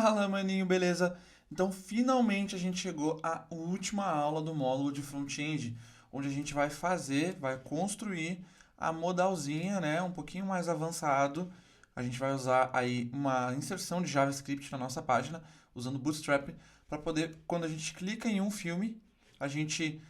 Fala, maninho, beleza? Então, finalmente a gente chegou à última aula do módulo de front-end, onde a gente vai construir a modalzinha, né, um pouquinho mais avançado. A gente vai usar aí uma inserção de JavaScript na nossa página, usando Bootstrap, para poder, quando a gente clica em um filme, a gente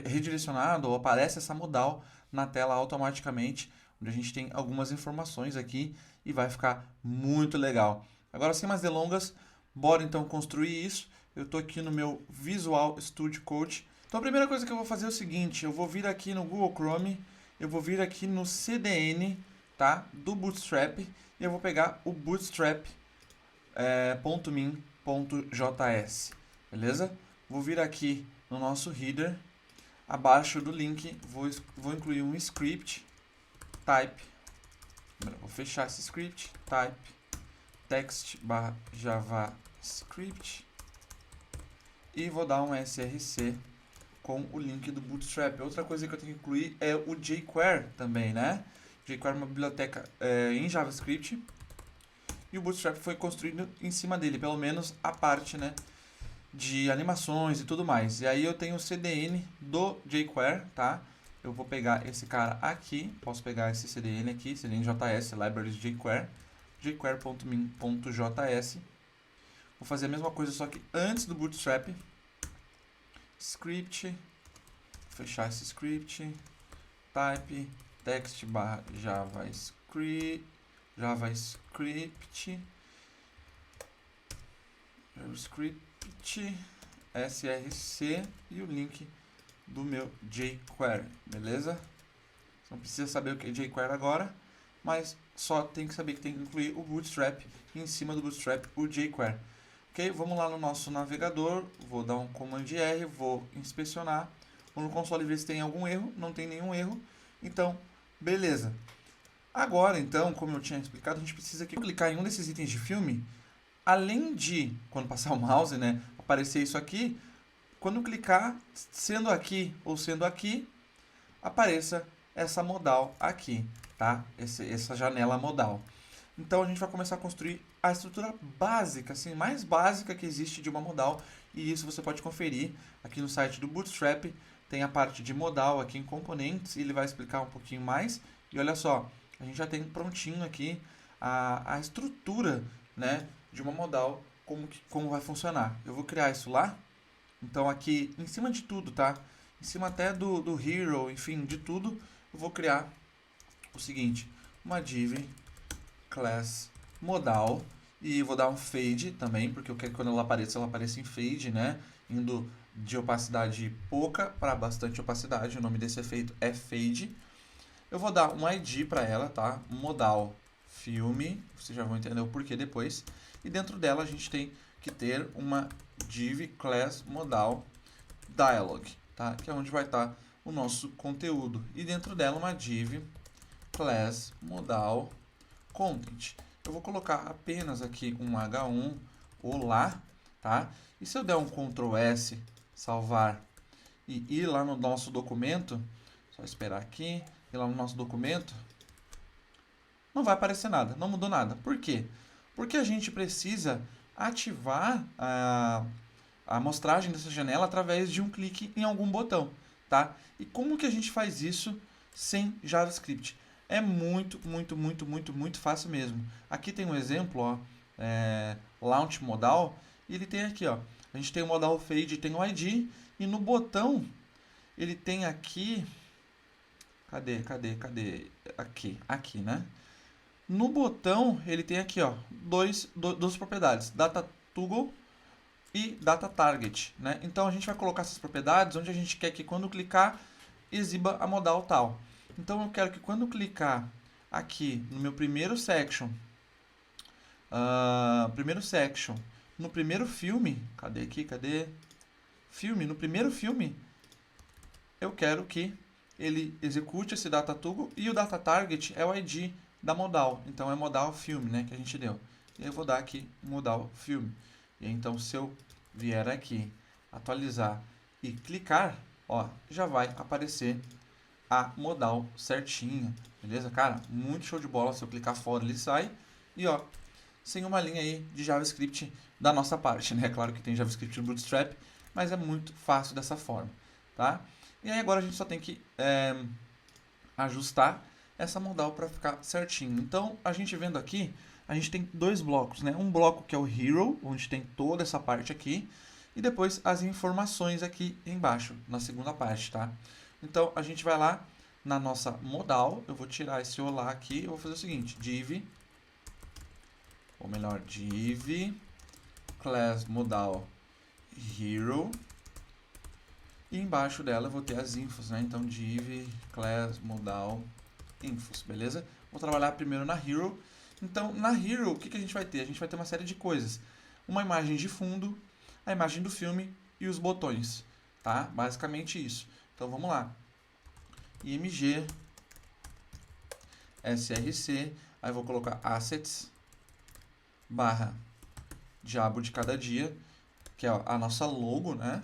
redirecionado ou aparece essa modal na tela automaticamente, onde a gente tem algumas informações aqui e vai ficar muito legal. Agora, sem mais delongas, bora então construir isso. Eu estou aqui no meu Visual Studio Code. Então, a primeira coisa que eu vou fazer é o seguinte: eu vou vir aqui no Google Chrome, eu vou vir aqui no CDN, tá, do Bootstrap, e eu vou pegar o bootstrap.min.js, beleza? Vou vir aqui no nosso header, abaixo do link, vou incluir um script, type. Vou fechar esse script, type text/javascript e vou dar um src com o link do Bootstrap. Outra coisa que eu tenho que incluir é o jQuery também, né? jQuery é uma biblioteca em JavaScript e o Bootstrap foi construído em cima dele, pelo menos a parte, né, de animações e tudo mais. E aí eu tenho o CDN do jQuery, tá? Eu vou pegar esse cara aqui, posso pegar esse CDN aqui, CDN.js, libraries jQuery, jQuery.min.js. Vou fazer a mesma coisa, só que antes do Bootstrap. Script, fechar esse script, type text/javascript, src e o link do meu jQuery, beleza? Você não precisa saber o que é jQuery agora, mas só tem que saber que tem que incluir o Bootstrap e em cima do Bootstrap o jQuery. Ok, vamos lá no nosso navegador, vou dar um Command R, vou inspecionar, vou no console ver se tem algum erro, não tem nenhum erro, então, beleza. Agora, então, como eu tinha explicado, a gente precisa aqui clicar em um desses itens de filme, além de, quando passar o mouse, né, aparecer isso aqui, quando clicar, sendo aqui ou sendo aqui, apareça essa modal aqui, tá? Essa janela modal. Então a gente vai começar a construir a estrutura básica, assim, mais básica que existe de uma modal, e isso você pode conferir aqui no site do Bootstrap. Tem a parte de modal aqui em componentes, e ele vai explicar um pouquinho mais. E olha só, a gente já tem prontinho aqui a estrutura, né, de uma modal, como vai funcionar. Eu vou criar isso lá. Então aqui, em cima de tudo, tá? Em cima até do hero, enfim, de tudo, eu vou criar o seguinte: uma div class modal, e vou dar um fade também, porque eu quero que quando ela apareça em fade, né? Indo de opacidade pouca para bastante opacidade. O nome desse efeito é fade. Eu vou dar um ID para ela, tá? Modal filme, vocês já vão entender o porquê depois. E dentro dela a gente tem que ter uma div class modal dialog, tá? Que é onde vai estar o nosso conteúdo. E dentro dela uma div class modal content. Eu vou colocar apenas aqui um H1 olá, tá? E se eu der um Ctrl S, salvar e ir lá no nosso documento, só esperar aqui, ir lá no nosso documento, não vai aparecer nada, não mudou nada. Por quê? Porque a gente precisa ativar a amostragem dessa janela através de um clique em algum botão, tá? E como que a gente faz isso sem JavaScript? É muito fácil mesmo. Aqui tem um exemplo, ó, Launch Modal, e ele tem aqui, ó, a gente tem o modal fade, tem o ID, e no botão ele tem aqui, cadê? Aqui, né? No botão ele tem aqui, ó, duas propriedades, Data Toggle e Data Target, né? Então a gente vai colocar essas propriedades onde a gente quer que quando clicar exiba a modal tal. Então eu quero que quando clicar aqui no meu primeiro section, no primeiro filme, cadê? Filme, no primeiro filme, eu quero que ele execute esse data toggle e o data target é o ID da modal. Então é modal filme, né, que a gente deu. E eu vou dar aqui modal filme. E então se eu vier aqui atualizar e clicar, ó, já vai aparecer a modal certinha, beleza? Cara, muito show de bola. Se eu clicar fora ele sai e ó, sem uma linha aí de JavaScript da nossa parte, né? Claro que tem JavaScript no Bootstrap, mas é muito fácil dessa forma, tá? E aí agora a gente só tem que ajustar essa modal para ficar certinho. Então, a gente vendo aqui, a gente tem dois blocos, né? Um bloco que é o Hero, onde tem toda essa parte aqui, e depois as informações aqui embaixo, na segunda parte, tá? Então, a gente vai lá na nossa modal, eu vou tirar esse olá aqui, eu vou fazer o seguinte, div, ou melhor, div class modal hero, e embaixo dela eu vou ter as infos, né? Então, div class modal infos, beleza? Vou trabalhar primeiro na hero. Então, na hero, o que a gente vai ter? A gente vai ter uma série de coisas. Uma imagem de fundo, a imagem do filme e os botões, tá? Basicamente isso. Então, vamos lá. img src, aí eu vou colocar assets barra diabo de cada dia, que é a nossa logo, né?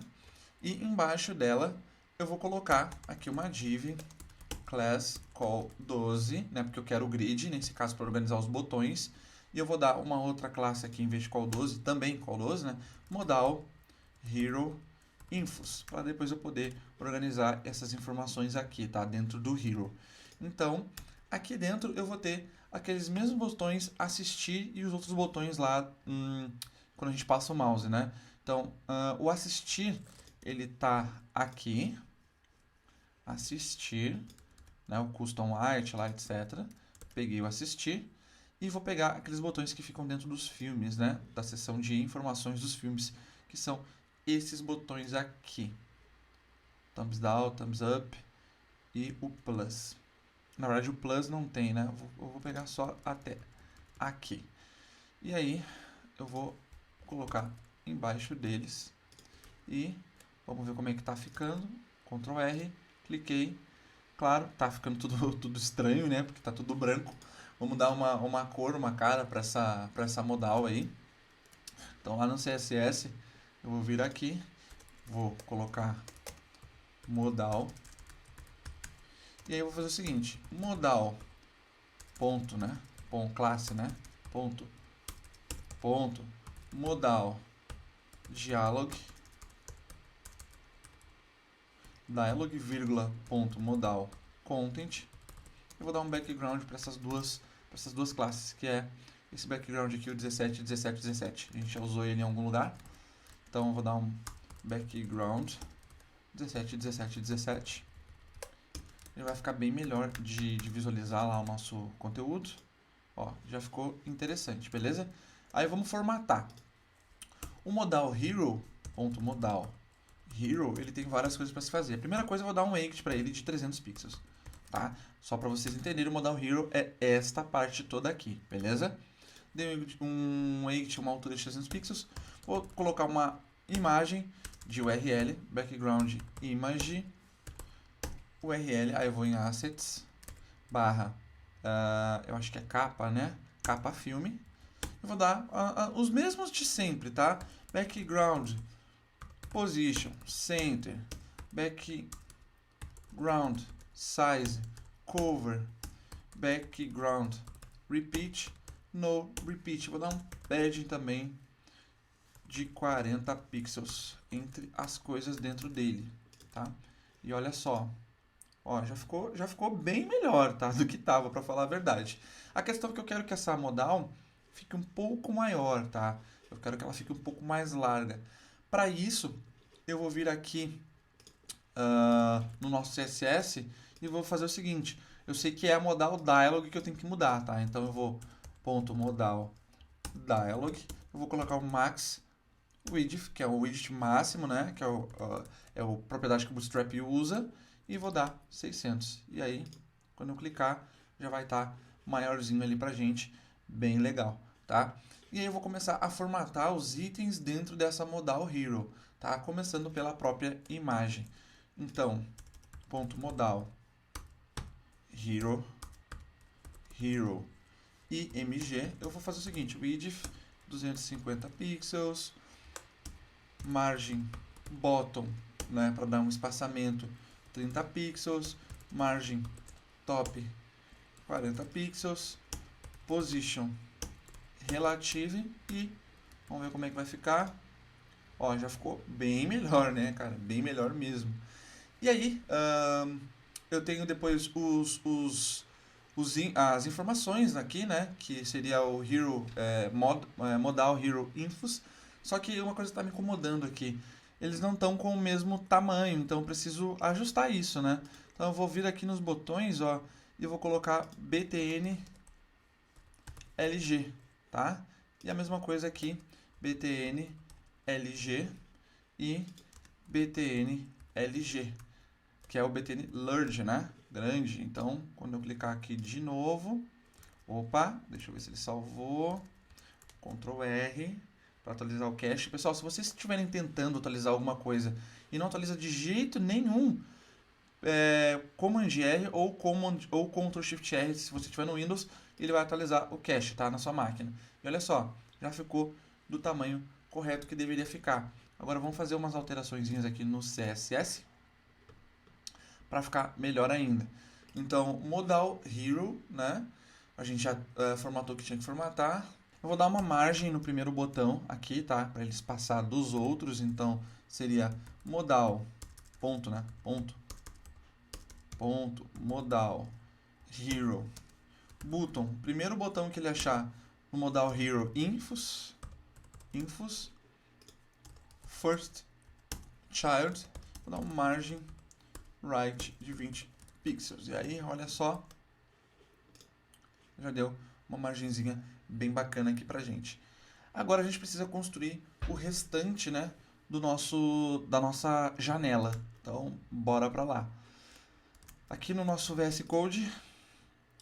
E embaixo dela eu vou colocar aqui uma div class call 12, né? Porque eu quero o grid, nesse caso para organizar os botões. E eu vou dar uma outra classe aqui em vez de call 12, também call 12, né? Modal hero infos, para depois eu poder organizar essas informações aqui, tá? Dentro do hero. Então, aqui dentro eu vou ter aqueles mesmos botões assistir e os outros botões lá quando a gente passa o mouse, né? Então, o assistir, ele tá aqui, assistir, né? O custom art lá, etc. Peguei o assistir e vou pegar aqueles botões que ficam dentro dos filmes, né? Da seção de informações dos filmes, que são esses botões aqui. Thumbs down, thumbs up e o plus. Na verdade o plus não tem, né? Eu vou pegar só até aqui. E aí eu vou colocar embaixo deles e vamos ver como é que tá ficando. Ctrl R, cliquei. Claro, tá ficando tudo estranho, né? Porque tá tudo branco. Vamos dar uma cor, uma cara para essa modal aí. Então lá no CSS eu vou vir aqui, vou colocar modal. E aí eu vou fazer o seguinte, modal ponto, né? Classe, né? Ponto modal dialog vírgula ponto modal content. Eu vou dar um background para essas duas classes, que é esse background aqui, o 17, 17, 17. A gente já usou ele em algum lugar. Então eu vou dar um background 17, 17, 17. Ele vai ficar bem melhor de visualizar lá o nosso conteúdo. Ó, já ficou interessante, beleza? Aí vamos formatar. O modal hero, ponto modal hero, ele tem várias coisas para se fazer. A primeira coisa, eu vou dar um weight para ele de 300 pixels, tá? Só para vocês entenderem, o modal hero é esta parte toda aqui, beleza? Dei um weight, uma altura de 300 pixels. Vou colocar uma imagem de URL, background image, URL, aí eu vou em assets, barra, eu acho que é capa, né? Capa filme. Eu vou dar os mesmos de sempre, tá? Background, position, center, background, size, cover, background, repeat, no repeat. Vou dar um padding também de 40 pixels entre as coisas dentro dele, tá? E olha só, ó, já ficou bem melhor, tá? Do que tava, para falar a verdade. A questão é que eu quero que essa modal fique um pouco maior, tá? Eu quero que ela fique um pouco mais larga. Para isso, eu vou vir aqui no nosso CSS e vou fazer o seguinte. Eu sei que é a modal dialog que eu tenho que mudar, tá? Então eu vou ponto modal dialog, eu vou colocar o max width, que é o width máximo, né? Que é a propriedade que o Bootstrap usa, e vou dar 600. E aí, quando eu clicar, já vai estar maiorzinho ali pra gente, bem legal, tá? E aí eu vou começar a formatar os itens dentro dessa modal hero, tá? Começando pela própria imagem. Então, ponto modal hero img, eu vou fazer o seguinte, width 250 pixels, margem bottom, né, para dar um espaçamento 30 pixels, margem top 40 pixels, position relative e vamos ver como é que vai ficar. Ó, já ficou bem melhor, né, cara? Bem melhor mesmo. E aí, eu tenho depois as informações aqui, né? Que seria o Hero, Modal Hero Infos. Só que uma coisa está me incomodando aqui. Eles não estão com o mesmo tamanho, então eu preciso ajustar isso, né? Então eu vou vir aqui nos botões, ó, e eu vou colocar BTN LG, tá? E a mesma coisa aqui, BTN LG e BTN LG, que é o BTN Large, né? Grande. Então, quando eu clicar aqui de novo, opa, deixa eu ver se ele salvou. Ctrl R para atualizar o cache. Pessoal, se vocês estiverem tentando atualizar alguma coisa e não atualiza de jeito nenhum, Command R ou Ctrl Shift R, se você estiver no Windows, ele vai atualizar o cache, tá? Na sua máquina. E olha só, já ficou do tamanho correto que deveria ficar. Agora vamos fazer umas alterações aqui no CSS para ficar melhor ainda. Então, Modal Hero, né? A gente já formatou o que tinha que formatar. Eu vou dar uma margem no primeiro botão aqui, tá? Para ele se passar dos outros. Então, seria modal, ponto, né? Ponto, modal, hero, button. Primeiro botão que ele achar no modal hero, infos, first child. Vou dar uma margem right de 20 pixels. E aí, olha só, já deu uma margenzinha bem bacana aqui pra gente. Agora a gente precisa construir o restante, né, da nossa janela. Então, bora pra lá. Aqui no nosso VS Code,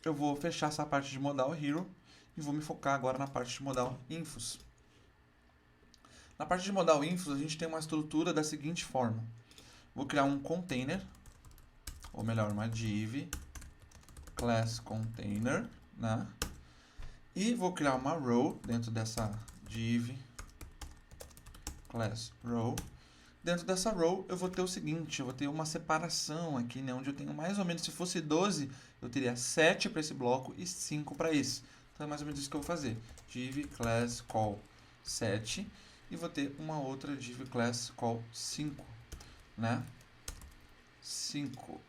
eu vou fechar essa parte de modal hero e vou me focar agora na parte de modal infos. Na parte de modal infos, a gente tem uma estrutura da seguinte forma. Vou criar um container, ou melhor, uma div class container, né? E vou criar uma row dentro dessa div class row. Dentro dessa row eu vou ter o seguinte, eu vou ter uma separação aqui, né, onde eu tenho mais ou menos, se fosse 12, eu teria 7 para esse bloco e 5 para esse. Então é mais ou menos isso que eu vou fazer. Div class call 7 e vou ter uma outra div class call 5, né? 5.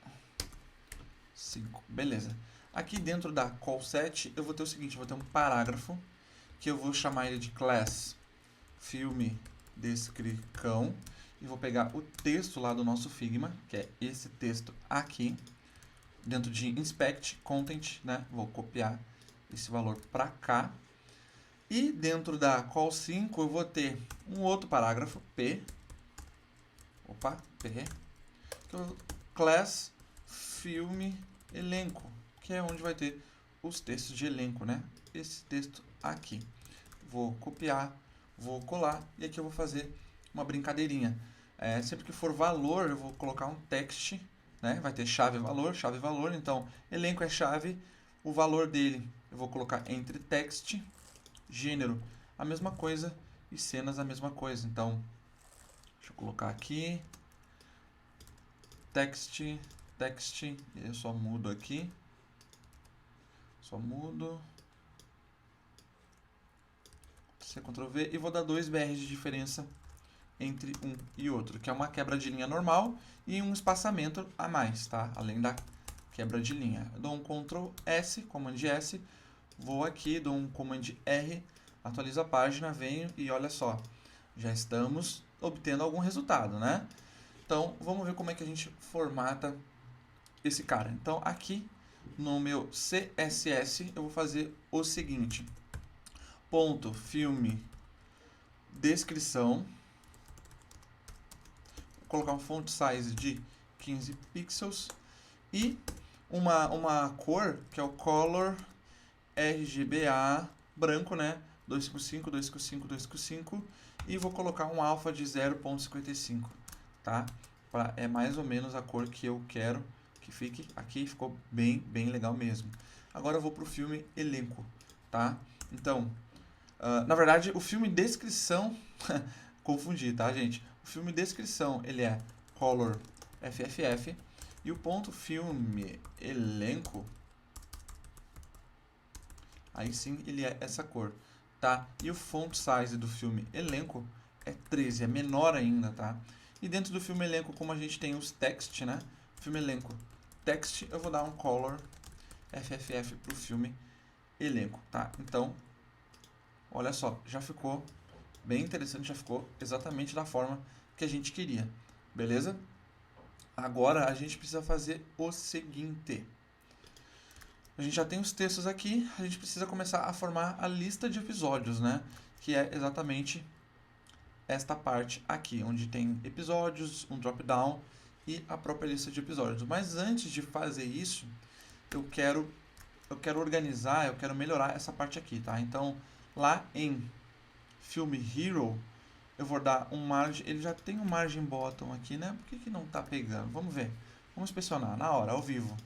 Beleza. Aqui dentro da call 7 eu vou ter o seguinte, eu vou ter um parágrafo que eu vou chamar ele de class filme descricão e vou pegar o texto lá do nosso Figma, que é esse texto aqui, dentro de inspect content, né? Vou copiar esse valor para cá. E dentro da call 5 eu vou ter um outro parágrafo, P, que é o class filme elenco, que é onde vai ter os textos de elenco, né? Esse texto aqui. Vou copiar, vou colar e aqui eu vou fazer uma brincadeirinha. Sempre que for valor, eu vou colocar um text, né? Vai ter chave valor, então elenco é chave, o valor dele eu vou colocar entre text, gênero a mesma coisa e cenas a mesma coisa. Então, deixa eu colocar aqui, text, eu só mudo aqui, Ctrl V e vou dar 2 BR de diferença entre um e outro, que é uma quebra de linha normal e um espaçamento a mais, tá? Além da quebra de linha. Eu dou um Ctrl S, Command S, vou aqui, dou um Command R, atualizo a página, venho e olha só, já estamos obtendo algum resultado, né? Então, vamos ver como é que a gente formata esse cara. Então, aqui no meu CSS, eu vou fazer o seguinte. Ponto filme descrição. Vou colocar um font size de 15 pixels. E uma cor, que é o color RGBA branco, né? 255, 255, 255. E vou colocar um alpha de 0.55, tá? É mais ou menos a cor que eu quero que fique. Aqui ficou bem legal mesmo. Agora eu vou para o filme elenco, tá? Então, na verdade, o filme descrição, confundi, tá, gente? O filme descrição, ele é color FFF e o ponto filme elenco, aí sim ele é essa cor. tá? E o font size do filme elenco é 13, é menor ainda, tá? E dentro do filme elenco, como a gente tem os text, né? Filme elenco, text, eu vou dar um color FFF pro filme elenco, tá? Então, olha só, já ficou bem interessante, já ficou exatamente da forma que a gente queria, beleza? Agora a gente precisa fazer o seguinte. A gente já tem os textos aqui, a gente precisa começar a formar a lista de episódios, né? Que é exatamente esta parte aqui, onde tem episódios, um drop-down e a própria lista de episódios. Mas antes de fazer isso, eu quero organizar, eu quero melhorar essa parte aqui, tá? Então, lá em Filme Hero, eu vou dar um margem, ele já tem um margin bottom aqui, né? Por que não tá pegando? Vamos ver. Vamos inspecionar na hora, ao vivo.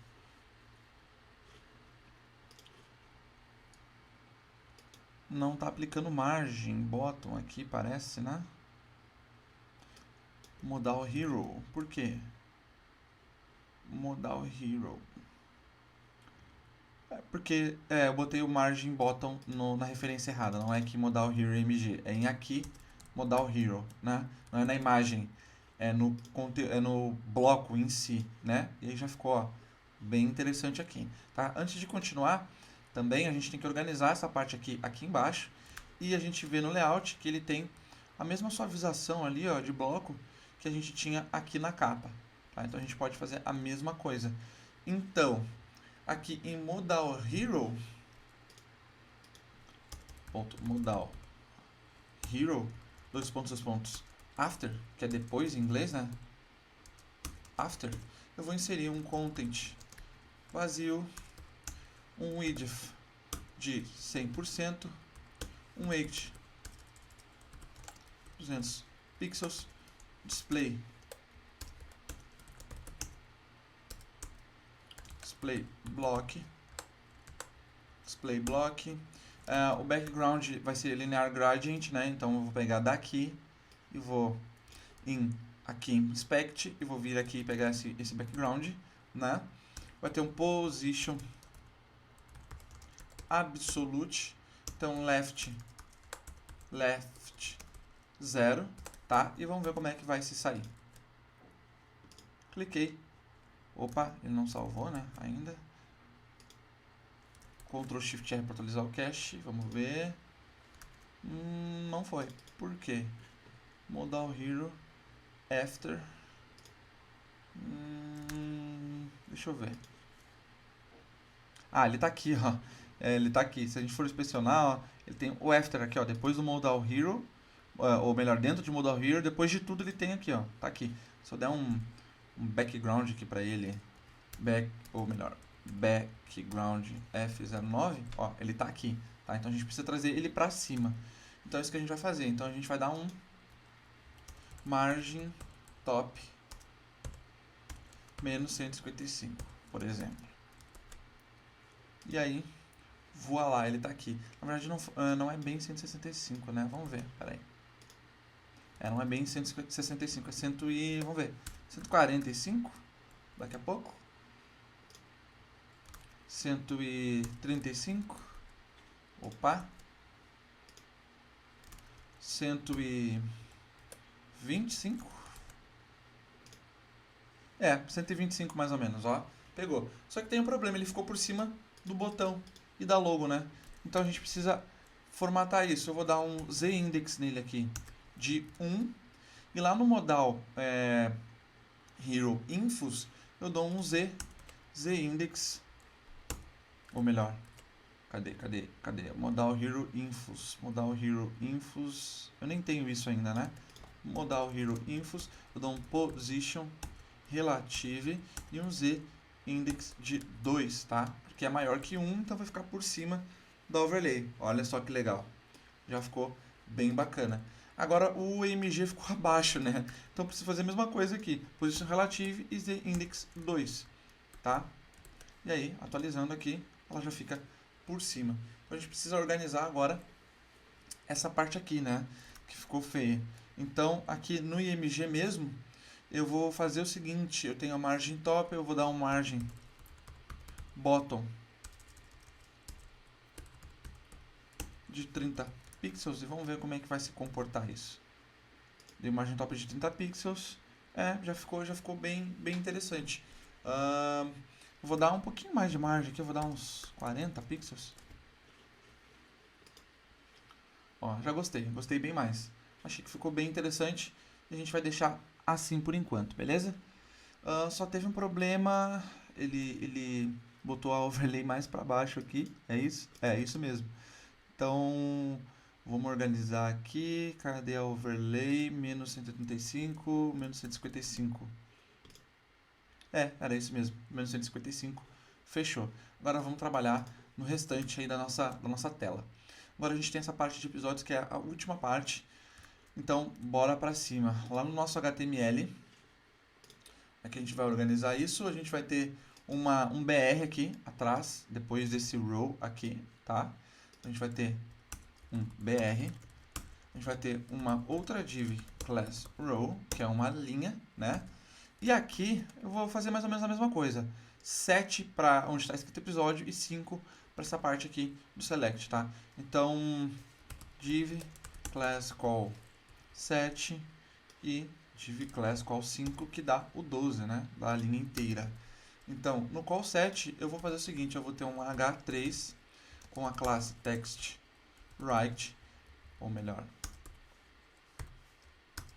Não tá aplicando margin bottom aqui, parece, né? Modal Hero. Por quê? Modal Hero. Porque eu botei o margin bottom na referência errada. Não é aqui Modal Hero MG. É em aqui Modal Hero, né? Não é na imagem. É no bloco em si, né? E aí já ficou, ó, bem interessante aqui, tá? Antes de continuar, também a gente tem que organizar essa parte aqui embaixo. E a gente vê no layout que ele tem a mesma suavização ali, ó, de bloco que a gente tinha aqui na capa, tá? Então a gente pode fazer a mesma coisa. Então, aqui em Modal Hero, Modal Hero, dois pontos, after, que é depois em inglês, né? After, eu vou inserir um content vazio, um width de 100%, um weight 200 pixels, display block, o background vai ser linear gradient, né? Então eu vou pegar daqui e vou aqui em inspect e vou vir aqui e pegar esse background, né? Vai ter um position absolute, então left 0, tá? E vamos ver como é que vai se sair. Cliquei. Opa, ele não salvou, né? Ainda. Ctrl Shift R para atualizar o cache. Vamos ver. Não foi. Por quê? Modal Hero After. Deixa eu ver. Ah, ele tá aqui, ó. Ele tá aqui. Se a gente for inspecionar, ó, ele tem o After aqui, ó. Depois do Modal Hero. Ou melhor, dentro de Modal Hero. Depois de tudo ele tem aqui, ó. Tá aqui. Se eu der um background aqui pra ele. Background F09, ó, ele tá aqui, tá? Então a gente precisa trazer ele pra cima. Então é isso que a gente vai fazer. Então a gente vai dar um margin top menos 155, por exemplo. E aí, voa lá, ele tá aqui. Na verdade não é bem 165, né? Vamos ver, peraí. Não é bem 165, é 100 e... vamos ver. 145, daqui a pouco. 135. Opa. 125. 125 mais ou menos, ó. Pegou. Só que tem um problema, ele ficou por cima do botão e da logo, né? Então a gente precisa formatar isso. Eu vou dar um z-index nele aqui de 1. E lá no modal Hero Infos, eu dou um z-index. Ou melhor, cadê? Modal Hero Infos. Eu nem tenho isso ainda, né? Modal Hero Infos, eu dou um position relative e um z-index de 2, tá? Porque é maior que 1, então vai ficar por cima da overlay. Olha só que legal. Já ficou bem bacana. Agora o EMG ficou abaixo, né? Então preciso fazer a mesma coisa aqui. Position relative e z-index 2, tá? E aí, atualizando aqui, ela já fica por cima. Então a gente precisa organizar agora essa parte aqui, né? Que ficou feia. Então aqui no IMG mesmo, eu vou fazer o seguinte. Eu tenho a margem top, eu vou dar uma margem bottom de 30 pixels e vamos ver como é que vai se comportar isso. Dei uma margem top de 30 pixels. Já ficou bem interessante. Vou dar um pouquinho mais de margem aqui, eu vou dar uns 40 pixels. Ó, já gostei bem mais. Achei que ficou bem interessante e a gente vai deixar assim por enquanto, beleza? Só teve um problema, ele botou a overlay mais para baixo aqui, é isso? É, isso mesmo. Então, vamos organizar aqui, cadê a overlay? Menos 185, menos 155. Era isso mesmo, menos 155, fechou. Agora vamos trabalhar no restante aí da nossa tela. Agora a gente tem essa parte de episódios que é a última parte, então bora pra cima. Lá no nosso HTML, aqui a gente vai organizar isso, a gente vai ter um BR aqui atrás, depois desse row aqui, tá? A gente vai ter um BR, a gente vai ter uma outra div class row, que é uma linha, né? E aqui eu vou fazer mais ou menos a mesma coisa. 7 para onde está escrito episódio e 5 para essa parte aqui do select, tá? Então, div class call 7 e div class call 5, que dá o 12, né? Da linha inteira. Então, no call 7 eu vou fazer o seguinte, eu vou ter um h3 com a classe text right, ou melhor,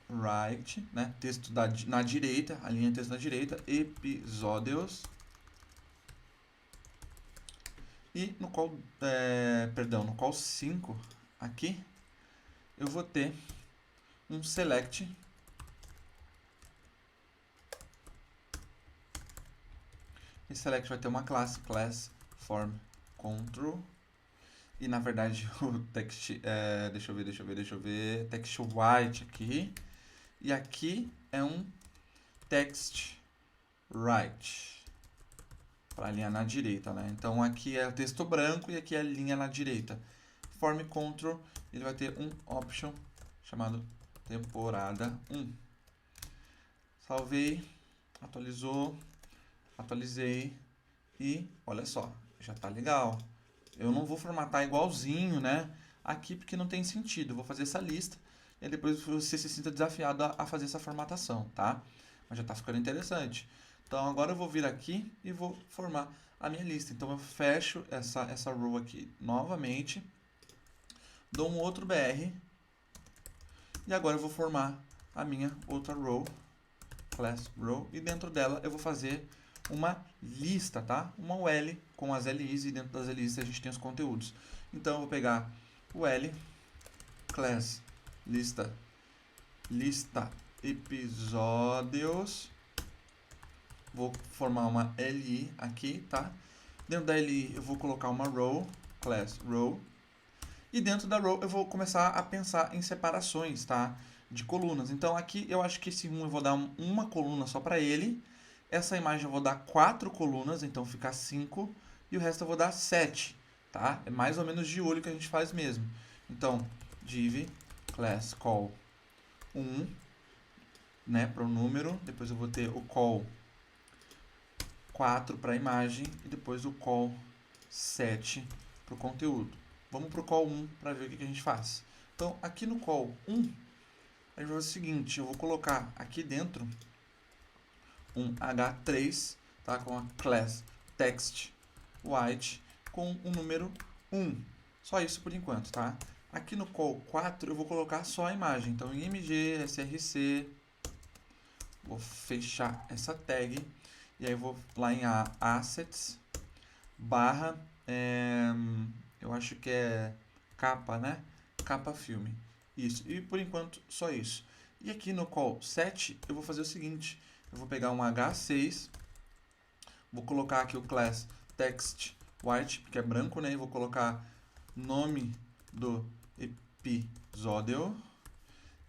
right, né? Texto na direita, a linha de texto na direita, episódios. E no call, no call 5 aqui, eu vou ter um select Esse select vai ter uma classe, class form control. E na verdade o text, deixa eu ver, text white aqui. E aqui é um text right, para a linha na direita, né? Então aqui é o texto branco e aqui é a linha na direita. Form control, ele vai ter um option chamado temporada 1. Salvei, atualizei e olha só, já tá legal. Eu não vou formatar igualzinho, né? Aqui porque não tem sentido. Eu vou fazer essa lista e depois você se sinta desafiado a fazer essa formatação, tá? Mas já tá ficando interessante. Então agora eu vou vir aqui e vou formar a minha lista. Então eu fecho essa row aqui novamente, dou um outro BR e agora eu vou formar a minha outra row, class row, e dentro dela eu vou fazer uma lista, tá? Uma UL com as LIs e dentro das LIs a gente tem os conteúdos. Então eu vou pegar o L, class lista episódios, vou formar uma LI aqui, tá? Dentro da LI eu vou colocar uma row, class row, e dentro da row eu vou começar a pensar em separações, tá? De colunas. Então aqui eu acho que esse 1 eu vou dar uma coluna só para ele. Essa imagem eu vou dar 4 colunas, então fica 5. E o resto eu vou dar 7, tá? É mais ou menos de olho que a gente faz mesmo. Então, div class call 1, né, para o número. Depois eu vou ter o call 4 para a imagem. E depois o call 7 para o conteúdo. Vamos para o call 1 para ver o que a gente faz. Então, aqui no call 1, a gente vai fazer o seguinte. Eu vou colocar aqui dentro um h3, tá, com a class text white com o número 1. Só isso por enquanto, tá? Aqui no call 4 eu vou colocar só a imagem. Então em mg src, vou fechar essa tag e aí eu vou lá em assets barra, eu acho que é capa, né? Capa filme. Isso. E por enquanto só isso. E aqui no call 7 eu vou fazer o seguinte. Eu vou pegar um H6, vou colocar aqui o class text white, que é branco, né? E vou colocar nome do episódio.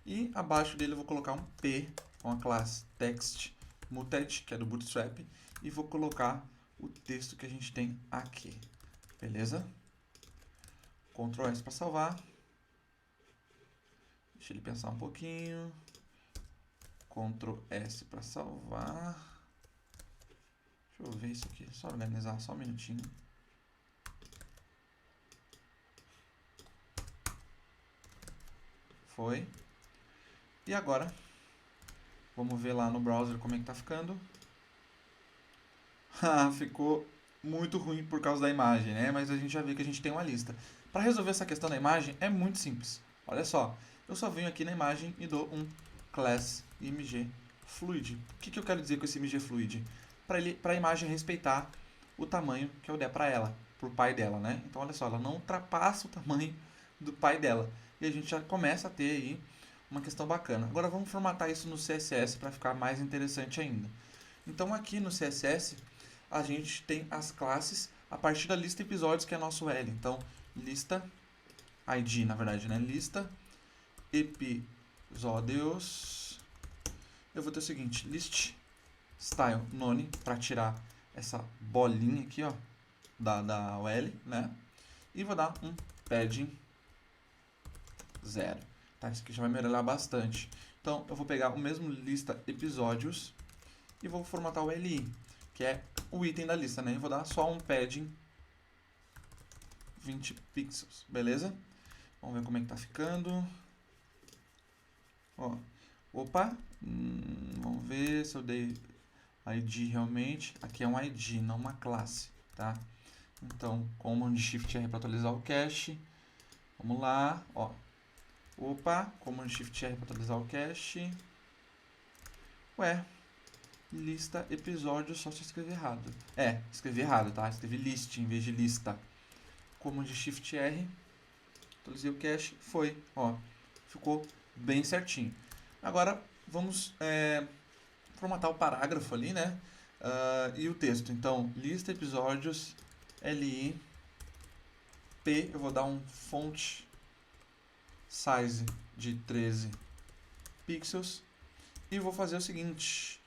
E abaixo dele eu vou colocar um P com a classe text muted, que é do Bootstrap. E vou colocar o texto que a gente tem aqui. Beleza? Ctrl S para salvar. Deixa ele pensar um pouquinho. Ctrl S para salvar. Deixa eu ver isso aqui, só organizar, só um minutinho. Foi. E agora, vamos ver lá no browser como é que tá ficando. Ficou muito ruim por causa da imagem, né? Mas a gente já vê que a gente tem uma lista. Para resolver essa questão da imagem é muito simples. Olha só, eu só venho aqui na imagem e dou um class img fluid. O que eu quero dizer com esse img fluid? Para a imagem respeitar o tamanho que eu der para ela, para o pai dela, né? Então olha só, ela não ultrapassa o tamanho do pai dela. E a gente já começa a ter aí uma questão bacana. Agora vamos formatar isso no CSS para ficar mais interessante ainda. Então aqui no CSS a gente tem as classes a partir da lista episódios, que é nosso L. Então, lista ID, na verdade, né? Lista episódios. Eu vou ter o seguinte, list style none, para tirar essa bolinha aqui, ó, da UL, né? E vou dar um padding 0. Tá? Isso aqui já vai melhorar bastante. Então, eu vou pegar o mesmo lista episódios e vou formatar o LI, que é o item da lista, né? Eu vou dar só um padding 20 pixels, beleza? Vamos ver como é que tá ficando. Ó, opa, vamos ver se eu dei ID realmente. Aqui é um ID, não uma classe, tá? Então, Command Shift R para atualizar o cache. Vamos lá, ó. Opa, Command Shift R para atualizar o cache. Ué, lista episódio, só se eu escrever errado. Escrevi errado, tá? Escrevi list em vez de lista. Command Shift R, atualizei o cache, foi, ó, ficou bem certinho. Agora vamos formatar o parágrafo ali, né? E o texto. Então, lista episódios, LI, P, eu vou dar um font size de 13 pixels e vou fazer o seguinte.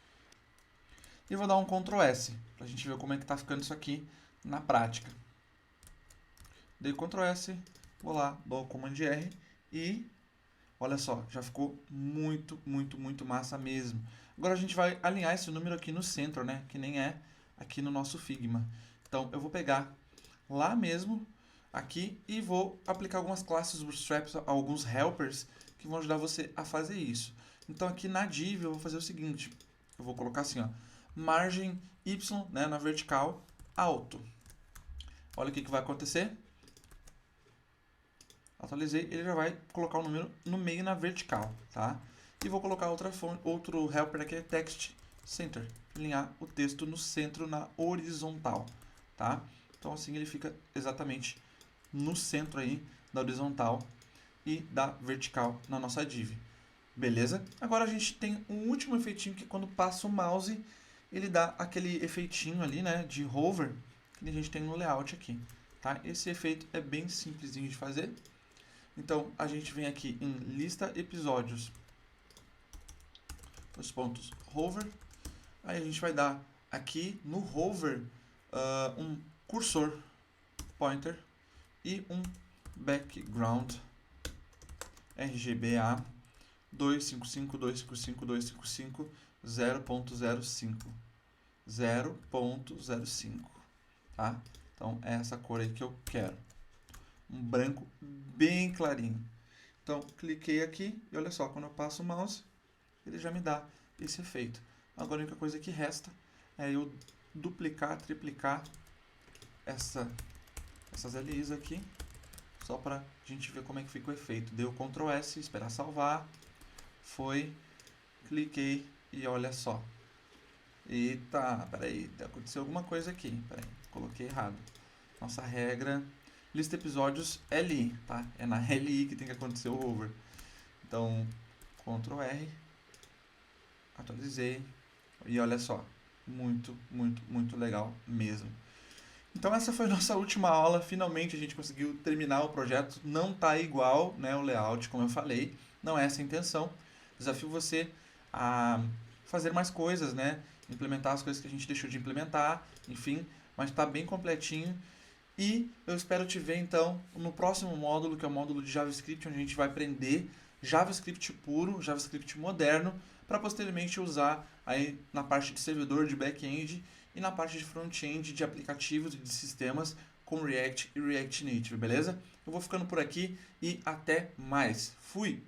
E vou dar um Ctrl S, pra gente ver como é que tá ficando isso aqui na prática. Dei Ctrl S, vou lá, dou Command R e olha só, já ficou muito, muito, muito massa mesmo. Agora a gente vai alinhar esse número aqui no centro, né? Que nem é aqui no nosso Figma. Então eu vou pegar lá mesmo, aqui, e vou aplicar algumas classes Bootstrap, alguns helpers que vão ajudar você a fazer isso. Então aqui na div eu vou fazer o seguinte, eu vou colocar assim, ó, margem Y, né, na vertical, alto. Olha o que vai acontecer. Atualizei, ele já vai colocar o número no meio na vertical, tá? E vou colocar outro helper aqui, é text center, alinhar o texto no centro na horizontal, tá? Então assim ele fica exatamente no centro aí da horizontal e da vertical na nossa div. Beleza? Agora a gente tem um último efeitinho que quando passa o mouse, ele dá aquele efeitinho ali, né, de hover, que a gente tem no layout aqui, tá? Esse efeito é bem simplesinho de fazer. Então, a gente vem aqui em lista episódios, os pontos hover. Aí a gente vai dar aqui no hover um cursor pointer e um background RGBA 255.255.255 0.05, tá? Então, é essa cor aí que eu quero. Um branco bem clarinho. Então, cliquei aqui e olha só, quando eu passo o mouse, ele já me dá esse efeito. Agora, a única coisa que resta é eu duplicar, triplicar essas LIs aqui, só para a gente ver como é que fica o efeito. Deu Ctrl S, esperar salvar, foi, cliquei e olha só. Eita, peraí, aconteceu alguma coisa aqui, peraí, coloquei errado. Nossa regra, lista episódios LI, tá? É na LI que tem que acontecer o hover. Então, Ctrl R, atualizei e olha só, muito, muito, muito legal mesmo. Então essa foi a nossa última aula, finalmente a gente conseguiu terminar o projeto, não está igual, né, o layout, como eu falei, não é essa a intenção. Desafio você a fazer mais coisas, né, implementar as coisas que a gente deixou de implementar, enfim, mas está bem completinho. E eu espero te ver então no próximo módulo, que é o módulo de JavaScript, onde a gente vai aprender JavaScript puro, JavaScript moderno, para posteriormente usar aí na parte de servidor, de back-end e na parte de front-end, de aplicativos e de sistemas com React e React Native, beleza? Eu vou ficando por aqui e até mais. Fui!